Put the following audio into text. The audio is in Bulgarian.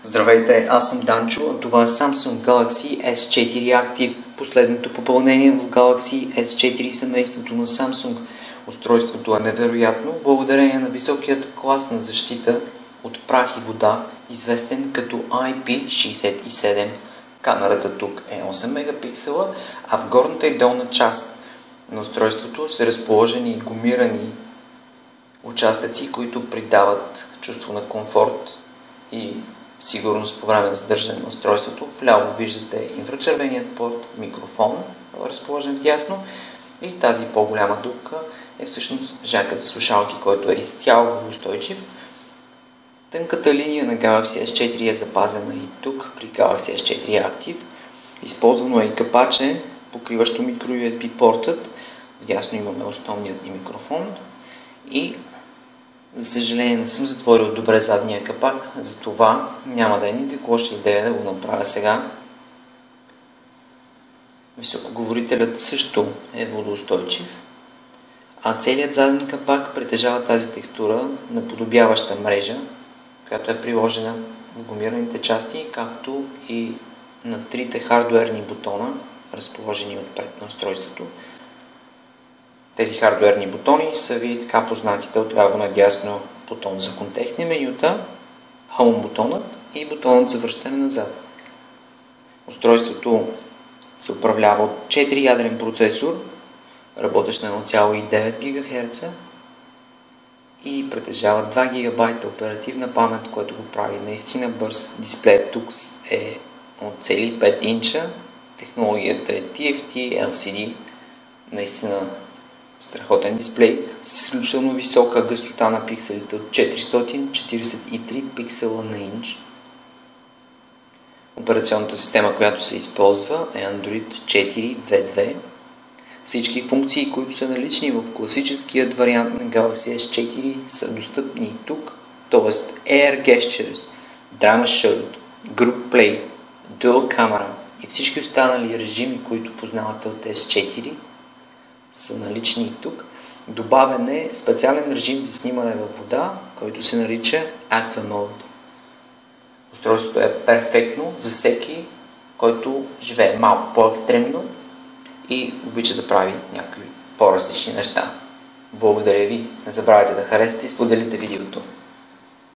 Здравейте, аз съм Данчо, а това е Samsung Galaxy S4 Active, последното попълнение в Galaxy S4 семейството на Samsung. Устройството е невероятно, благодарение на високият клас на защита от прах и вода, известен като IP67. Камерата тук е 8 мегапиксела, а в горната и долна част на устройството са разположени гумирани участъци, които придават чувство на комфорт и сигурност по време на задържане на устройството. Вляво виждате инфрачервеният порт, микрофон, разположен вдясно, и тази по-голяма дупка е всъщност жакът за слушалки, който е изцяло водоустойчив. Тънката линия на Galaxy S4 е запазена и тук при Galaxy S4 Active. Използвано е и капаче, покриващо micro-USB портът. Вдясно имаме основният ни микрофон и за съжаление не съм затворил добре задния капак, затова няма да е никаква лоша идея да го направя сега. Високоговорителят също е водоустойчив, а целият заден капак притежава тази текстура, наподобяваща мрежа, която е приложена в гумираните части, както и на трите хардуерни бутона, разположени отпред на устройството. Тези хардуерни бутони са ви така познатите от ляво надясно бутон за контекстни менюта, Home бутонът и бутонът за връщане назад. Устройството се управлява от 4-ядрен процесор, работещ на 1,9 ГГц и притежава 2 ГБ оперативна памет, което го прави наистина бърз. Дисплеят тук е от цели 5 инча, технологията е TFT LCD, наистина страхотен дисплей с изключително висока гъстота на пикселите от 443 пиксела на инч. Операционната система, която се използва, е Android 4.2.2. Всички функции, които са налични в класическият вариант на Galaxy S4 са достъпни и тук, т.е. Air Gestures, Drama Show, Group Play, Dual Camera и всички останали режими, които познавате от S4, са налични и тук. Добавен е специален режим за снимане във вода, който се нарича Aqua Mode. Устройството е перфектно за всеки, който живее малко по-екстремно и обича да прави някакви по-различни неща. Благодаря ви! Не забравяйте да харесате и споделите видеото.